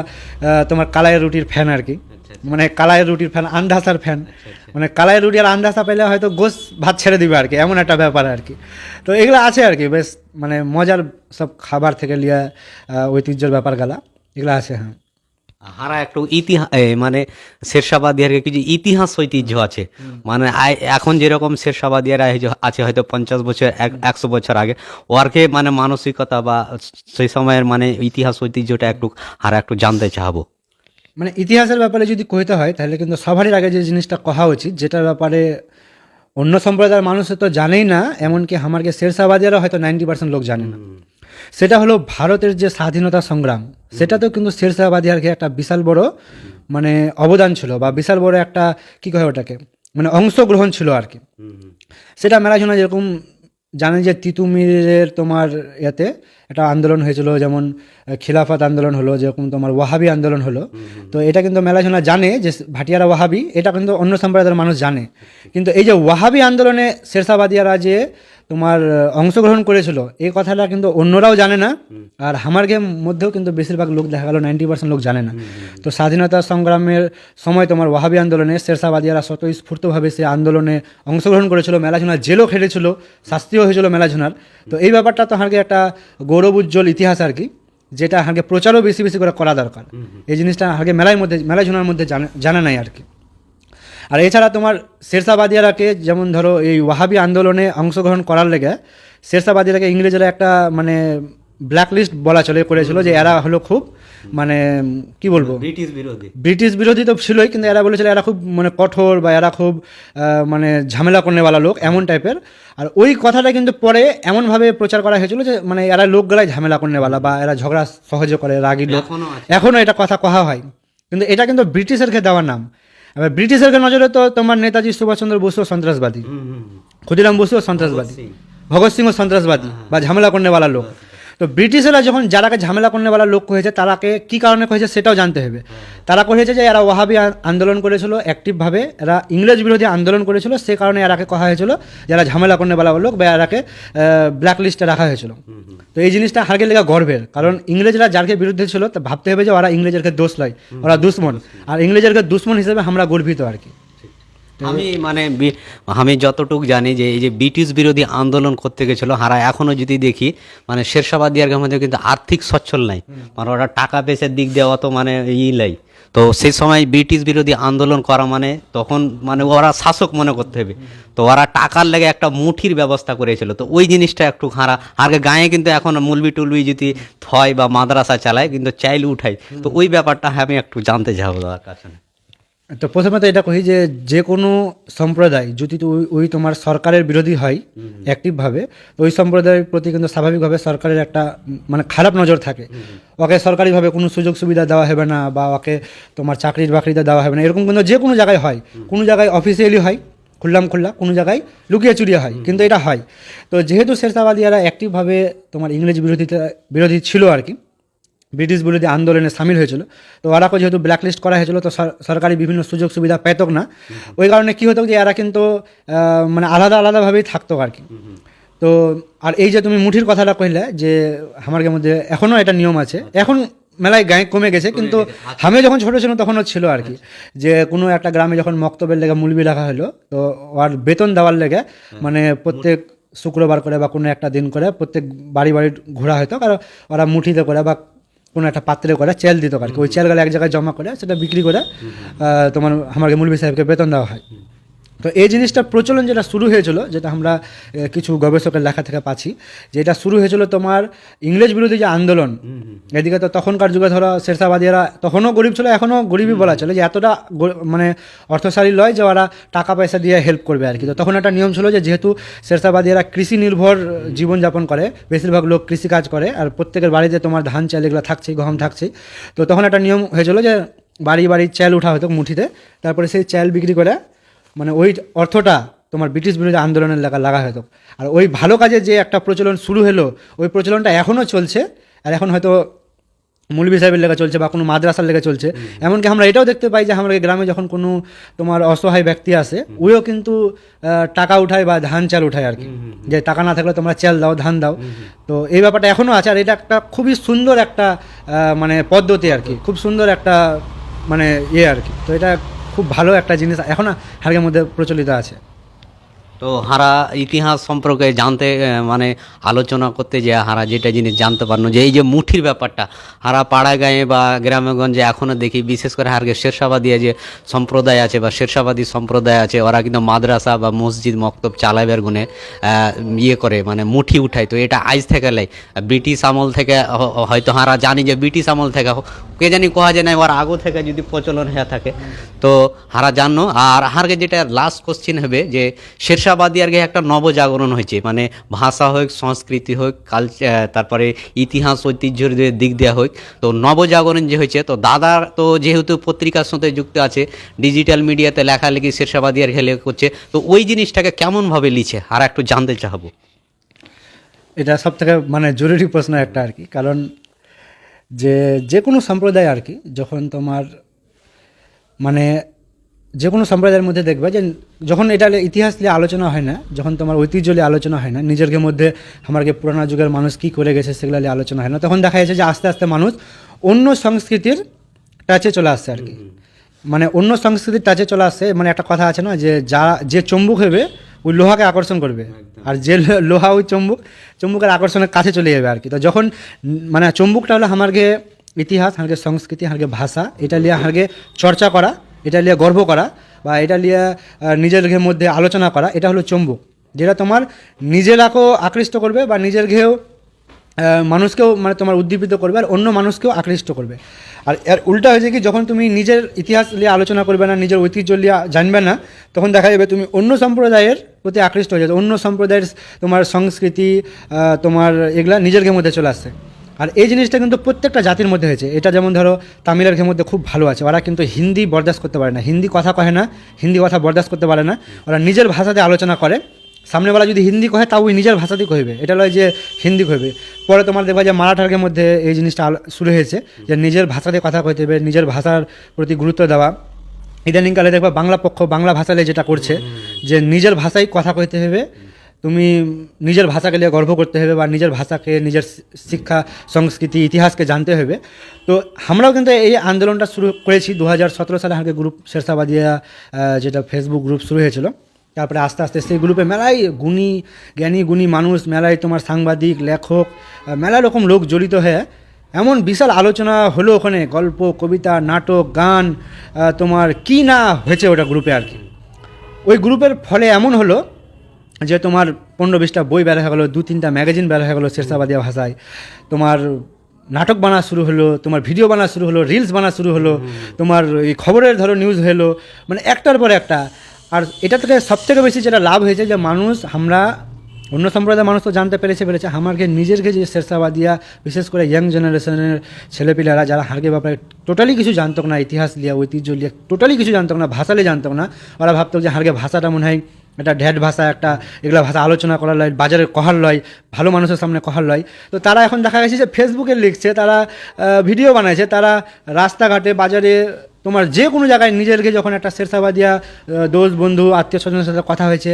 তোমার কালাই রুটির ফ্যান আর কি, মানে কালাই রুটির ফ্যান, আন্দাসার ফ্যান, মানে কালাই রুটি আর আন্দাসা পেলে হয়তো গোস ভাত ছেড়ে দিবে আর কি, এমন একটা ব্যাপার আর কি। তো এগুলো আছে আর কি, বেশ মানে মজার সব খাবার থেকে লিয়া ঐতিহ্যের ব্যাপার গেলা এগুলো আছে। হ্যাঁ, হারা একটু ইতিহাস মানে শেরশাবাদিয়ার কিছু ইতিহাস ঐতিহ্য আছে। মানে এখন যেরকম শেরশাবাদিয়ার আছে হয়তো 50 বছর 100 বছর আগে, ওরকে মানে মানসিকতা বা সেই সময়ের মানে ইতিহাস ঐতিহ্যটা একটু হারা একটু জানতে চাহবো। মানে ইতিহাসের ব্যাপারে যদি কইতে হয় তাহলে কিন্তু সবারই আগে যে জিনিসটা কহা উচিত, যেটার ব্যাপারে অন্য সম্প্রদায়ের মানুষ তো জানেই না, এমনকি আমাকে শেরশাহবাদীরা হয়তো 90% লোক জানে না। সেটা হলো ভারতের যে স্বাধীনতা সংগ্রাম, সেটাতেও কিন্তু শেরশাহবাদীয়ারকে একটা বিশাল বড় মানে অবদান ছিল, বা বিশাল বড় একটা কী কয় ওটাকে মানে অংশগ্রহণ ছিল আর কি। সেটা মেলাজনা যেরকম জানেন যে তিতুমিরের তোমার এতে একটা আন্দোলন হয়েছিল, যেমন খিলাফত আন্দোলন হলো, যেরকম তোমার ওয়াহাবি আন্দোলন হলো। তো এটা কিন্তু মেলাজনা জানে যে ভাটিয়ারা ওয়াহাবি, এটা কিন্তু অন্য সম্প্রদায়ের মানুষ জানে। কিন্তু এই যে ওয়াহাবি আন্দোলনে শেরশাহবাদীয়ারা যে তোমার অংশগ্রহণ করেছিল, এই কথাটা কিন্তু অন্যরাও জানে না। আর হামারগে মধ্যেও কিন্তু বেশিরভাগ লোক দেখা গেল 90% লোক জানে না। তো স্বাধীনতা সংগ্রামের সময় তোমার ওয়াহাবি আন্দোলনে শেরশাহবাদীয়ারা স্বতঃস্ফূর্তভাবে সে আন্দোলনে অংশগ্রহণ করেছিল, মেলাঝুনার জেলও খেটেছিল, শাস্তিও হয়েছিল মেলাঝুনার। তো এই ব্যাপারটা তো আমাকে একটা গৌরব উজ্জ্বল ইতিহাস আর কি, যেটা আমাকে প্রচারও বেশি বেশি করে করা দরকার। এই জিনিসটা আগে মেলাঝুনার মধ্যে জানা নাই আর কি। আর এছাড়া তোমার শেরশাহবাদীয়ারাকে যেমন ধরো এই ওয়াহাবি আন্দোলনে অংশগ্রহণ করার লেগে শেরশাহবাদীয়ারাকে ইংরেজরা একটা মানে ব্ল্যাক লিস্ট বলা চলে করেছিল, যে এরা হলো খুব মানে কি বলবো ব্রিটিশ বিরোধী তো ছিলই, কিন্তু এরা বলেছিল এরা খুব মানে কঠোর, বা এরা খুব মানে ঝামেলা করনেওয়ালা লোক, এমন টাইপের। আর ওই কথাটা কিন্তু পরে এমনভাবে প্রচার করা হয়েছিল যে মানে এরা লোকগুলাই ঝামেলা করনেওয়ালা, বা এরা ঝগড়া সহজে করে, রাগী লোক, এখনও এটা কথা কহা হয়। কিন্তু এটা কিন্তু ব্রিটিশেরকে দেওয়ার নাম। এবার ব্রিটিশের নজরে তো তোমার নেতাজি সুভাষচন্দ্র বসুও সন্ত্রাসবাদী, ক্ষুদিরাম বসুও সন্ত্রাসবাদী, ভগৎ সিংও সন্ত্রাসবাদী বা ঝামেলা করনেওয়ালা লোক। তো ব্রিটিশরা যখন যারাকে ঝামেলা করনেওয়ালা লোক করেছে, তারাকে কী কারণে করেছে সেটাও জানতে হবে। তারা করেছে যে এরা ওয়াহাবি আন্দোলন করেছিল অ্যাক্টিভভাবে, এরা ইংরেজ বিরোধী আন্দোলন করেছিল, সে কারণে এরাকে কহা হয়েছিল যারা ঝামেলা করনেওয়ালা লোক, বা এরাকে ব্ল্যাক লিস্টে রাখা হয়েছিল। তো এই জিনিসটা হারকে লেগা গর্বের, কারণ ইংরেজরা যারকে বিরুদ্ধে ছিল তা ভাবতে হবে যে ওরা ইংরেজেরকে দোষ লয়, ওরা দুশ্মন, আর ইংরেজেরকে দুশ্মন হিসেবে আমরা গর্বিত আর কি। আমি যতটুকু জানি যে এই যে ব্রিটিশ বিরোধী আন্দোলন করতে গেছিল, হারা এখনো যদি দেখি মানে শেরশাহবাদীয়ার মধ্যে কিন্তু আর্থিক সচ্ছল নাই, মানে ওরা টাকা পয়সার দিক দিয়ে অত মানে নাই। তো সেই সময় ব্রিটিশ বিরোধী আন্দোলন করা মানে তখন মানে ওরা শাসক মনে করতে হবে, তো ওরা টাকার লেগে একটা মুঠির ব্যবস্থা করেছিল। তো ওই জিনিসটা একটু আগে গায়ে কিন্তু এখন মুলবি টুলবি যদি থয় বা মাদ্রাসা চালায়, কিন্তু চাইল উঠাই। তো ওই ব্যাপারটা আমি একটু জানতে যাবো তার কাছে। তো প্রথমে তো এটা কহি যে কোনো সম্প্রদায় যদি ওই তোমার সরকারের বিরোধী হয় অ্যাক্টিভভাবে, তো ওই সম্প্রদায়ের প্রতি কিন্তু স্বাভাবিকভাবে সরকারের একটা মানে খারাপ নজর থাকে। ওকে সরকারিভাবে কোনো সুযোগ সুবিধা দেওয়া হবে না, বা ওকে তোমার চাকরির বাকরিতে দেওয়া হবে না, এরকম কিন্তু যে কোনো জায়গায় হয়। কোনো জায়গায় অফিসিয়ালি হয় খোল্লা, কোনো জায়গায় লুকিয়ে চুরিয়ে হয়, কিন্তু এটা হয়। তো যেহেতু শেরশাহবাদীয়ারা অ্যাক্টিভভাবে তোমার ইংরেজ বিরোধী ছিল আর কি, ব্রিটিশ বিরোধী আন্দোলনে সামিল হয়েছিল, তো ওরাকে যেহেতু ব্ল্যাকলিস্ট করা হয়েছিল, তো সরকারি বিভিন্ন সুযোগ সুবিধা পেত না। ওই কারণে কী হতো যে এরা কিন্তু মানে আলাদাভাবেই থাকতো আর কি। তো আর এই যে তুমি মুঠির কথাটা কইলে, যে আমাদের মধ্যে এখনও এটা নিয়ম আছে, এখন মেলায় গায়ে কমে গেছে, কিন্তু আমি যখন ছোটো ছিলাম তখনও ছিল আর কি। যে কোনো একটা গ্রামে যখন মক্তবের লেগে মুলবি রাখা হলো, তো ওর বেতন দেওয়ার লেগে মানে প্রত্যেক শুক্রবার করে বা কোনো একটা দিন করে প্রত্যেক বাড়ি ঘোরা হতো, কারণ ওরা মুঠিতে করে বা কোনো একটা পাত্রে করে চেল দিত আর কি। ওই চেলগুলো এক জায়গায় জমা করে সেটা বিক্রি করে তোমার আমাকে মুলবি সাহেবকে বেতন দেওয়া হয়। তো এই জিনিসটা প্রচলন যেটা শুরু হয়েছিল, যেটা আমরা কিছু গবেষকের লেখা থেকে পাচ্ছি, যে এটা শুরু হয়েছিল তোমার ইংরেজ বিরোধী যে আন্দোলন। এদিকে তো তখনকার যুগে ধরো শেরশাহবাদীরা তখনও গরিব ছিল, এখনও গরিবই বলা চলে, যে এতটা মানে অর্থশালী নয় যে ওরা টাকা পয়সা দিয়ে হেল্প করবে আর কি। তো তখন একটা নিয়ম ছিল যে যেহেতু শেরশাহবাদীরা কৃষি নির্ভর জীবনযাপন করে, বেশিরভাগ লোক কৃষিকাজ করে, আর প্রত্যেকের বাড়িতে তোমার ধান চাল এগুলো থাকছেই, গহম থাকছেই। তো তখন একটা নিয়ম হয়েছিল যে বাড়ি চাল উঠা হতো মুঠিতে, তারপরে সেই চাল বিক্রি করে মানে ওই অর্থটা তোমার ব্রিটিশ বিরোধী আন্দোলনের লাগা হতো। আর ওই ভালো কাজে যে একটা প্রচলন শুরু হলো, ওই প্রচলনটা এখনও চলছে। আর এখন হয়তো মৌলভী সাহেবের লেগে চলছে বা কোনো মাদ্রাসার লেগে চলছে। এমনকি আমরা এটাও দেখতে পাই যে আমরা গ্রামে যখন কোনো তোমার অসহায় ব্যক্তি আসে, ওইও কিন্তু টাকা উঠায় বা ধান চাল উঠায় আর কি, যে টাকা না থাকলে তোমরা চাল দাও, ধান দাও। তো এই ব্যাপারটা এখনও আছে, আর এটা একটা খুবই সুন্দর একটা মানে পদ্ধতি আর কি, খুব সুন্দর একটা মানে আর কি। তো এটা খুব ভালো একটা জিনিস এখন হারগের মধ্যে প্রচলিত আছে। তো হারা ইতিহাস সম্পর্কে জানতে মানে আলোচনা করতে যে হারা যেটা জিনিস জানতে পারলো, যে এই যে মুঠির ব্যাপারটা হারা পাড়া গাঁয়ে বা গ্রামেগঞ্জে এখনও দেখি, বিশেষ করে হারগে শেরশাহবাদীয়া যে সম্প্রদায় আছে বা শেরশাহবাদী সম্প্রদায় আছে, ওরা কিন্তু মাদ্রাসা বা মসজিদ মক্তব চালাইবার গুণে করে মানে মুঠি উঠায়। তো এটা আজ থেকে লাই, ব্রিটিশ আমল থেকে হয়তো হারা জানি যে ব্রিটিশ আমল থেকে কে জানি কোয়া যায় না, ওর আগো থেকে যদি প্রচলন হয়ে থাকে তো হারা জানো। আর হারগে যেটা লাস্ট কোশ্চিন হবে, যে শেরশাহ শেরশাবাদী আর কি একটা নবজাগরণ হয়েছে, মানে ভাষা হোক, সংস্কৃতি হোক, তারপরে ইতিহাস ঐতিহ্যের দিক দেওয়া হোক, তো নবজাগরণ যে হয়েছে, তো দাদার তো যেহেতু পত্রিকার সাথে যুক্ত আছে, ডিজিটাল মিডিয়াতে লেখালেখি শেরশাবাদী আর খেলে করছে, তো ওই জিনিসটাকে কেমনভাবে লিছে আর একটু জানতে চাহবো। এটা সব থেকে মানে জরুরি প্রশ্ন একটা আর কি, কারণ যে কোনো সম্প্রদায় আর কি যখন তোমার মানে যে কোনো সম্প্রদায়ের মধ্যে দেখবে যে যখন এটা ইতিহাস নিয়ে আলোচনা হয় না, যখন তোমার ঐতিহ্য নিয়ে আলোচনা হয় না, নিজের মধ্যে আমাকে পুরানো যুগের মানুষ কী করে গেছে সেগুলো নিয়ে আলোচনা হয় না, তখন দেখা যাচ্ছে যে আস্তে আস্তে মানুষ অন্য সংস্কৃতির টাচে চলে আসছে আর কি। মানে অন্য সংস্কৃতির টাচে চলে আসছে, মানে একটা কথা আছে না যে চুম্বক হবে ওই লোহাকে আকর্ষণ করবে, আর যে লোহা ওই চুম্বকের আকর্ষণের কাছে চলে যাবে আর কি। তো যখন মানে চুম্বকটা হলো আমাকে ইতিহাস, আমাকে সংস্কৃতি, আমাকে ভাষা, এটা নিয়ে আমাকে চর্চা করা, এটা নিয়ে গর্ব করা, বা এটা নিয়ে নিজের মধ্যে আলোচনা করা, এটা হলো চুম্বক, যেটা তোমার নিজেরাকেও আকৃষ্ট করবে বা নিজের ঘেয়েও মানুষকেও মানে তোমার উদ্দীপিত করবে আর অন্য মানুষকেও আকৃষ্ট করবে। আর এর উল্টা হয়েছে কি, যখন তুমি নিজের ইতিহাস নিয়ে আলোচনা করবে না, নিজের ঐতিহ্য নিয়ে জানবে না, তখন দেখা যাবে তুমি অন্য সম্প্রদায়ের প্রতি আকৃষ্ট হয়ে যাবে, অন্য সম্প্রদায়ের তোমার সংস্কৃতি তোমার এগুলা নিজের মধ্যে চলে আসছে। আর এই জিনিসটা কিন্তু প্রত্যেকটা জাতির মধ্যে হয়েছে। এটা যেমন ধরো তামিলের মধ্যে খুব ভালো আছে, ওরা কিন্তু হিন্দি বরদাস্ত করতে পারে না, হিন্দি কথা কহে না, হিন্দি কথা বরদাস্ত করতে পারে না, ওরা নিজের ভাষাতে আলোচনা করে। সামনেবেলা যদি হিন্দি কহে তাও ওই নিজের ভাষাতেই কইবে, এটা নয় যে হিন্দি কইবে। পরে তোমার দেখবা যে মারাঠার মধ্যে এই জিনিসটা শুরু হয়েছে যে নিজের ভাষাতে কথা কইতে হবে, নিজের ভাষার প্রতি গুরুত্ব দেওয়া। ইদানিংকালে দেখবা বাংলা পক্ষ বাংলা ভাষালে যেটা করছে যে নিজের ভাষায় কথা কইতে হবে, তুমি নিজের ভাষাকে নিয়ে গর্ব করতে হবে বা নিজের ভাষাকে, নিজের শিক্ষা, সংস্কৃতি, ইতিহাসকে জানতে হবে। তো আমরাও কিন্তু এই আন্দোলনটা শুরু করেছি 2017 সালে, আমাকে গ্রুপ শেরশাবাদিয়া যেটা ফেসবুক গ্রুপ শুরু হয়েছিল। তারপরে আস্তে আস্তে সেই গ্রুপে মেলাই জ্ঞানী গুণী মানুষ, মেলায় তোমার সাংবাদিক, লেখক, মেলা রকম লোক জড়িত হয়ে এমন বিশাল আলোচনা হলো ওখানে, গল্প, কবিতা, নাটক, গান, তোমার কি না হয়েছে ওটা গ্রুপে আর কি। ওই গ্রুপের ফলে এমন হলো যে তোমার 15-20টা বই বের হয়ে গেলো, 2-3টা ম্যাগাজিন বের হয়ে গেলো শেরশাবাদিয়া ভাষায়, তোমার নাটক বানা শুরু হলো, তোমার ভিডিও বানা শুরু হলো, রিলস বানা শুরু হলো, তোমার এই খবরের ধরো নিউজ হলো, মানে একটার পর একটা। আর এটা থেকে সবথেকে বেশি যেটা লাভ হয়েছে যে মানুষ, আমরা অন্য সম্প্রদায়ের মানুষ তো জানতে পেরেছে, আমাকে নিজেরকে যে শেরশাবাদিয়া, বিশেষ করে ইয়াং জেনারেশনের ছেলেপিলেরা যারা হারকে ব্যাপারে টোটালি কিছু জানতো না, ইতিহাস লিয়া, ঐতিহ্য লিয়া টোটালি কিছু জানতো না, ভাষা লিয়ে জানতো না, ওরা ভাবতো যে হারকে ভাষাটা মনে হয় একটা ঢ্যাট ভাষা, একটা এগুলো ভাষা আলোচনা করার লয়, বাজারে কহার লয়, ভালো মানুষের সামনে কহার লয়। তো তারা এখন দেখা গেছে যে ফেসবুকে লিখছে, তারা ভিডিও বানাইছে, তারা রাস্তাঘাটে, বাজারে, তোমার যে কোনো জায়গায় নিজেরকে যখন একটা শেরশাবাদিয়া দোস্ত, বন্ধু, আত্মীয় স্বজনের সাথে কথা হয়েছে,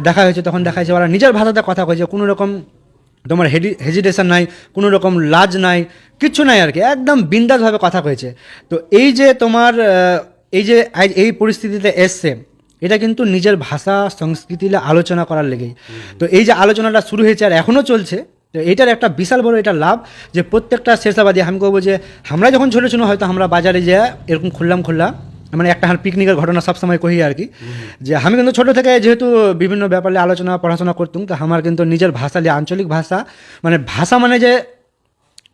দেখা হয়েছে, তখন দেখা যাচ্ছে ওরা নিজের ভাষাতে কথা কয়েছে, কোনো রকম তোমার হেজিটেশন নাই, কোনো রকম লাজ নাই, কিচ্ছু নাই আর কি, একদম বিন্দাসভাবে কথা কয়েছে। তো এই যে তোমার এই যে এই পরিস্থিতিতে এসছে, এটা কিন্তু নিজের ভাষা, সংস্কৃতি আলোচনা করার লেগেই। তো এই যে আলোচনাটা শুরু হয়েছে আর এখনও চলছে, তো এটার একটা বিশাল বড় এটা লাভ যে প্রত্যেকটা শেরশাবাদী, আমি বলবো যে আমরা যখন ছোটো ছোটো হয়তো আমরা বাজারে যে এরকম খুললাম মানে একটা পিকনিকের ঘটনা সবসময় কহি আর কি, যে আমি কিন্তু ছোটো থেকে যেহেতু বিভিন্ন ব্যাপারে আলোচনা পড়াশোনা করতাম, তো আমার কিন্তু নিজের ভাষা যে আঞ্চলিক ভাষা, মানে ভাষা মানে যে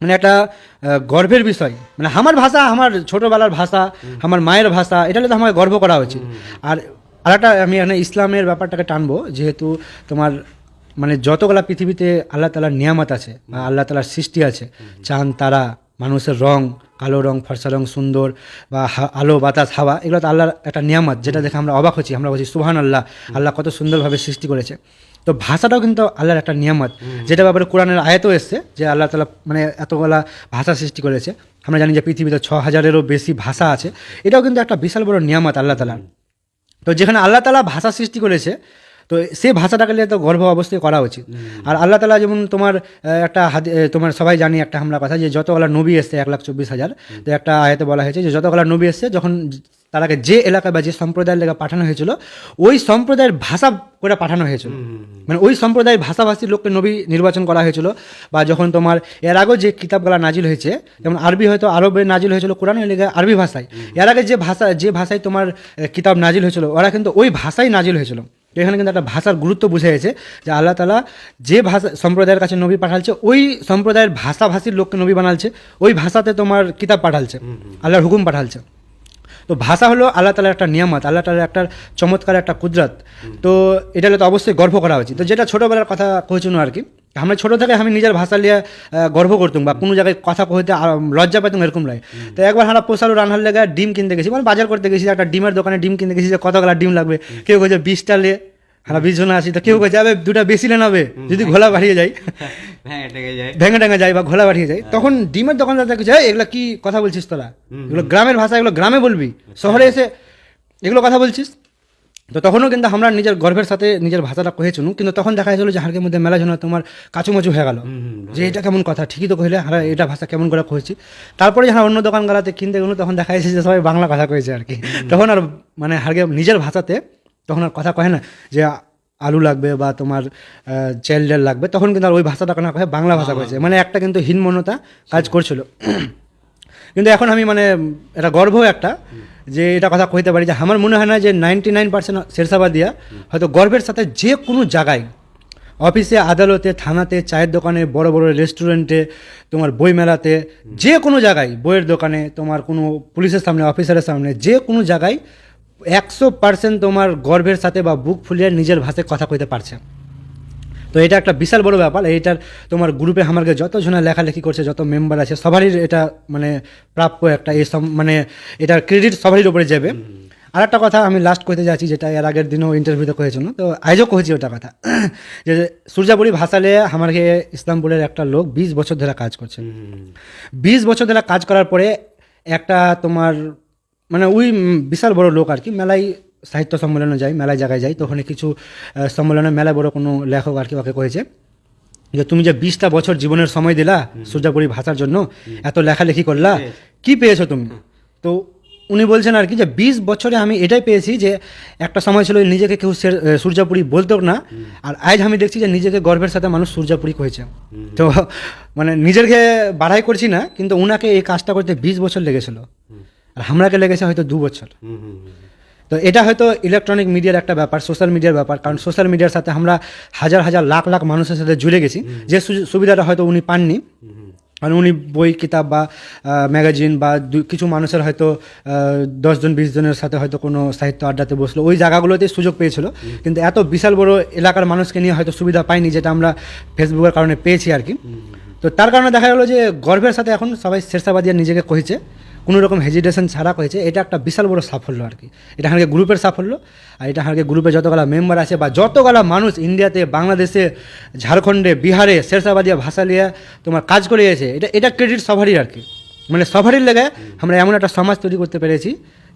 মানে একটা গর্বের বিষয়, মানে আমার ভাষা, আমার ছোটোবেলার ভাষা, আমার মায়ের ভাষা, এটা তো আমার গর্ব করা উচিত। আর একটা আমি এখানে ইসলামের ব্যাপারটাকে টানবো, যেহেতু তোমার মানে যতগুলা পৃথিবীতে আল্লাহ তালার নিয়ামত আছে বা আল্লাহ তালার সৃষ্টি আছে, চাঁদ, তারা, মানুষের রং, কালো রং, ফর্সা রং, সুন্দর, বা আলো, বাতাস, হাওয়া, এগুলো তো আল্লাহর একটা নিয়ামত, যেটা দেখে আমরা অবাক হচ্ছি, আমরা বলছি সুবহান আল্লাহ, আল্লাহ কত সুন্দরভাবে সৃষ্টি করেছে। তো ভাষাটাও কিন্তু আল্লাহর একটা নিয়ামত, যেটা ব্যাপারে কোরআনের আয়াতও এসছে যে আল্লাহ তালা মানে এতগুলা ভাষা সৃষ্টি করেছে। আমরা জানি যে পৃথিবীতে 6000-এরও বেশি ভাষা আছে, এটাও কিন্তু একটা বিশাল বড় নিয়ামত আল্লাহ তালার। তো যেখানে আল্লাহ তালা ভাষা সৃষ্টি করেছে, তো সেই ভাষাটাকে নিয়ে তো গর্ব অবশ্যই করা উচিত। আর আল্লাহ তালা যেমন তোমার একটা তোমার সবাই জানি একটা আমরা কথা, যে যতগুলা নবী এসছে 1,24,000, তো একটা আয়াতে বলা হয়েছে যে যতগুলা নবী এসছে, যখন তারাকে যে এলাকা বা যে সম্প্রদায়ের লেগে পাঠানো হয়েছিল, ওই সম্প্রদায়ের ভাষা করে পাঠানো হয়েছিল, মানে ওই সম্প্রদায়ের ভাষাভাষীর লোককে নবী নির্বাচন করা হয়েছিল। বা যখন তোমার এর আগেও যে কিতাবগুলা নাজিল হয়েছে, যেমন আরবি হয়তো আরবে নাজিল হয়েছিল কোরআনের লেগে আরবি ভাষায়, এর আগে যে ভাষায় তোমার কিতাব নাজিল হয়েছিল, ওরা কিন্তু ওই ভাষাই নাজিল হয়েছিল। এখানে কিন্তু একটা ভাষার গুরুত্ব বুঝে গেছে যে আল্লাহ তালা যে ভাষা সম্প্রদায়ের কাছে নবী পাঠালছে, ওই সম্প্রদায়ের ভাষাভাষীর লোককে নবী বানালছে, ওই ভাষাতে তোমার কিতাব পাঠালছে, আল্লাহর হুকুম পাঠালছে। তো ভাষা হলো আল্লাহ তালার একটা নিয়ামত, আল্লাহ তালার একটা চমৎকার একটা কুদরত। তো এটা হলে তো অবশ্যই গর্ব করা উচিত। তো যেটা ছোটোবেলার কথা কইছিল আর কি, আমরা ছোটো থেকে আমি নিজের ভাষা নিয়ে গর্ব করতাম বা কোনো জায়গায় কথা কইতে লজ্জা পেতাম এরকম লাগে। তো একবার আমরা পোষালো রান্নার লেগে ডিম কিনতে গেছি, মানে বাজার করতে গেছি, একটা ডিমের দোকানে ডিম কিনতে গেছি, যে কতগুলা ডিম লাগবে, কেউ কইছে 20টা লে, আমরা 20 জন আছি, তো কেউ কইছে যাবে 2টা বেশি লেন হবে যদি ঘোলা বাড়িয়ে যায়, ভেঙে টেঙে যায় বা ঘোলা বাড়িয়ে যায়। তখন ডিমের দোকানদার দেখছে এগুলো কি কথা বলছিস তোরা, এগুলো গ্রামের ভাষা, এগুলো গ্রামে বলবি, শহরে এসে এগুলো কথা বলছিস। তো তখনও কিন্তু আমরা নিজের গর্বের সাথে নিজের ভাষাটা কহেছিল, কিন্তু তখন দেখা যাচ্ছিল যে হাড়কের মধ্যে মেলা জন তোমার কাচুমাচু হয়ে গেল, যে এটা কেমন কথা, ঠিকই তো কইলে, হারা এটা ভাষা কেমন করে কহেছি। তারপরে যখন অন্য দোকানগুলোতে কিনতে গেলো তখন দেখা যাচ্ছে যে সবাই বাংলা কথা কয়েছে আর কি। তখন আর মানে হাড়কে নিজের ভাষাতে তখন আর কথা কহে না যে আলু লাগবে বা তোমার চাল ডাল লাগবে, তখন কিন্তু আর ওই ভাষাটা না কহে বাংলা ভাষা কয়েছে, মানে একটা কিন্তু হীনমন্যতা কাজ করছিল। কিন্তু এখন আমি মানে এটা গর্ব একটা যে এটা কথা কইতে পারি যে আমার মনে হয় না যে 99% শেরশাবাদিয়া হয়তো গর্বের সাথে যে কোনো জায়গায়, অফিসে, আদালতে, থানাতে, চায়ের দোকানে, বড় বড় রেস্টুরেন্টে, তোমার বই মেলাতে, যে কোনো জায়গায়, বইয়ের দোকানে, তোমার কোনো পুলিশের সামনে, অফিসারের সামনে, যে কোনো জায়গায় 100% তোমার গর্বের সাথে বা বুক ফুলিয়ে নিজের ভাষায় কথা কইতে পারছে। তো এটা একটা বিশাল বড় ব্যাপার। এইটার তোমার গ্রুপে আমাকে যত জনা লেখালেখি করছে, যত মেম্বার আছে, সবারই এটা মানে প্রাপ্য একটা, এই সব মানে এটার ক্রেডিট সবারই উপরে যাবে। আর একটা কথা আমি লাস্ট কইতে যাচ্ছি, যেটা এর আগের দিনও ইন্টারভিউতে কয়েছিল, তো আজও কহেছি ওটা কথা, যে সূর্যাপুরি ভাষালে আমাকে ইসলামপুরের একটা লোক 20 বছর ধরে কাজ করছে। 20 বছর ধরে কাজ করার পরে একটা তোমার মানে ওই বিশাল বড় লোক আর কি, মেলায় সাহিত্য সম্মেলনে যাই, মেলায় জায়গায় যাই, তো ওখানে কিছু সম্মেলনে মেলায় বড় কোনো লেখক আর কি ওকে কয়েছে যে তুমি যে 20টা বছর জীবনের সময় দিলা সূর্যাপুরি ভাষার জন্য, এত লেখালেখি করলা, কি পেয়েছো তুমি? তো উনি বলছেন আর কি যে 20 বছরে আমি এটাই পেয়েছি যে একটা সময় ছিল নিজেকে কেউ সূর্যাপুরি বলতো না, আর আজ আমি দেখছি যে নিজেকে গর্বের সাথে মানুষ সূর্যাপুরি কয়েছে। তো মানে নিজেকে বাড়াই করছি না, কিন্তু ওনাকে এই কাজটা করতে 20 বছর লেগেছিল, আর আমরাকে লেগেছে হয়তো 2 বছর। তো এটা হয়তো ইলেকট্রনিক মিডিয়ার একটা ব্যাপার, সোশ্যাল মিডিয়ার ব্যাপার, কারণ সোশ্যাল মিডিয়ার সাথে আমরা হাজার হাজার লাখ লাখ মানুষের সাথে জুড়ে গেছি, যে সুবিধাটা হয়তো উনি পাননি। কারণ উনি বই, কিতাব বা ম্যাগাজিন বা কিছু মানুষের হয়তো 10 জন 20 জনের সাথে হয়তো কোনো সাহিত্য আড্ডাতে বসলো, ওই জায়গাগুলোতে সুযোগ পেয়েছিল, কিন্তু এত বিশাল বড় এলাকার মানুষকে নিয়ে হয়তো সুবিধা পাইনি, যেটা আমরা ফেসবুকের কারণে পেয়েছি আর কি। তো তার কারণে দেখা গেলো যে গর্বের সাথে এখন সবাই শেরশাবাদিয়া নিজেকে কহেছে, কোনো রকম হেজিটেশন ছাড়া করেছে। এটা একটা বিশাল বড় সাফল্য আর কি, এটা আমাকে গ্রুপের সাফল্য। আর এটা আমাকে গ্রুপে যতগুলা মেম্বার আছে বা যতগুলা মানুষ ইন্ডিয়াতে, বাংলাদেশে, ঝাড়খণ্ডে, বিহারে শেরশাবাদিয়া ভাষা নিয়ে তোমার কাজ করে গেছে, এটা ক্রেডিট সবারই আর কি। মানে সবারই লেগে আমরা এমন একটা সমাজ তৈরি করতে পেরেছি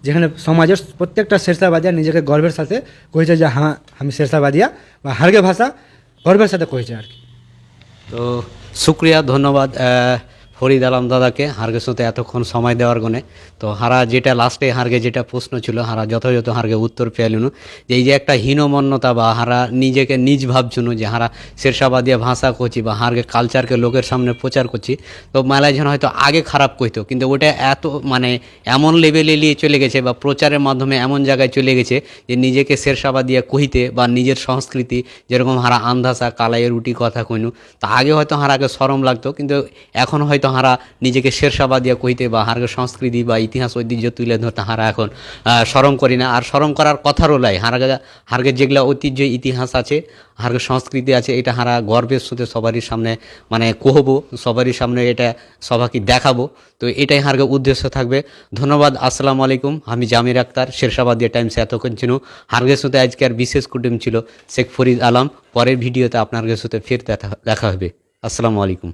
যেখানে সমাজের প্রত্যেকটা শেরশাবাদিয়া নিজেকে গর্বের সাথে কয়েছে যে হ্যাঁ আমি শেরশাবাদিয়া বা হারগে ভাষা গর্বের সাথে কয়েছে আর কি। তো শুক্রিয়া, ধন্যবাদ ফরিদ আলম দাদাকে হারগের সাথে এতক্ষণ সময় দেওয়ার গুণে। তো হারা যেটা লাস্টে হারগে যেটা প্রশ্ন ছিল, হারা যথাযথ হারগে উত্তর পেলুন, যে এই যে একটা হীনমন্যতা বা হারা নিজেকে নিজ ভাবছুন যে হারা শেরশাবাদিয়া ভাষা করছি বা হারগে কালচারকে লোকের সামনে প্রচার করছি, তো মেলায় যেন হয়তো আগে খারাপ কইতো, কিন্তু ওটা এত মানে এমন লেভেলে নিয়ে চলে গেছে বা প্রচারের মাধ্যমে এমন জায়গায় চলে গেছে যে নিজেকে শেরশাবাদিয়া কহিতে বা নিজের সংস্কৃতি, যেরকম হারা আন্ধাসা কালাইয়ের রুটি কথা কইনু, তা আগে হয়তো হারাকে শরম লাগতো, কিন্তু এখন হয়তো হারা নিজেকে শেরশাবাদিয়া কইতে বা হারকে সংস্কৃতি বা ইতিহাস ঐতিহ্য তুলে ধরতে হারা এখন শরম করি না। আর শরম করার কথারও লাই, হারকে যেগুলো ঐতিহ্য ইতিহাস আছে, হারকে সংস্কৃতি আছে, এটা হারা গর্বের সাথে সবারই সামনে মানে কহবো, সবারই সামনে এটা সবাইকে দেখাবো। তো এটাই হারকে উদ্দেশ্য থাকবে। ধন্যবাদ, আসসালামু আলাইকুম। আমি জামির আক্তার, শেরশাবাদিয়া টাইমসে এতক্ষণ ছিল। হারগের সাথে আজকে আর বিশেষ কুটুম ছিল শেখ ফরিদ আলম। পরের ভিডিওতে আপনার সাথে ফের দেখা হবে। আসসালামু আলাইকুম।